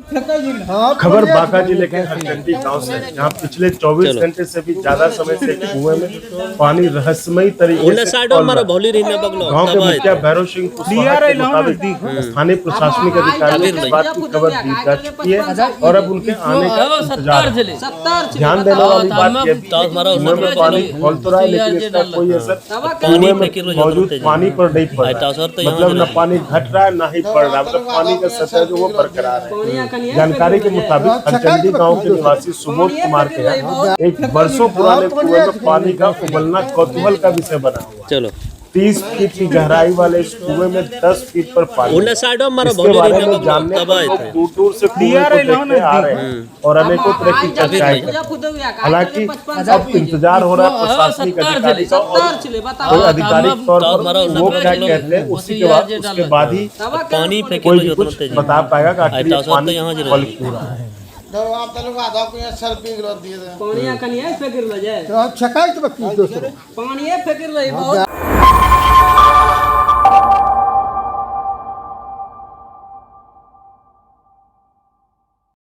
खबर बांका जिले के हरचंडी गांव से है, जहां पिछले 24 घंटे से भी ज्यादा समय से कुएं में पानी रहस्यमयी तरीके से फैल रहा है। गांव के मुखिया भैरव सिंह कुशवाहा के मुताबिक स्थानीय प्रशासनिक अधिकारियों को इस बात की खबर दी जा चुकी है और अब उनके आने का इंतजार है। ध्यान देने वाली बात यह भी है कि कुएं में पानी खोल तो रहा है, लेकिन इसका कोई असर कुएं में मौजूद पानी पर नहीं पड़ रहा है। मतलब न पानी घट रहा है न ही बढ़ रहा है, मतलब पानी का सतह जो वो बरकरार है। जानकारी के मुताबिक हरचंडी गांव के निवासी सुबोध कुमार के यहाँ एक वर्षों पुराने कुएं में पानी का उबलना कौतूहल का विषय बना हुआ। चलो 30 फीट की गहराई वाले इस कुएं में 10 फीट पर पानी। इसके बारे में जानने पर लोग दूर दूर से कुएं को देखने आ रहे हैं और अनेकों तरह की चर्चाएं कर रहे हैं। हालांकि अब इंतजार हो रहा है प्रशासनिक अधिकारी का और कोई आधिकारिक तौर पर वो क्या कहते हैं उसके बाद ही कोई भी कुछ बता पाएगा कि आखिर ये पानी फल क्यों रहा है। आप लोग आधा को यहाँ सर पी दिए पानी कनिया फेंक जाए तो आप छकाई तो बकी दोस्तों पानी फेंक बहुत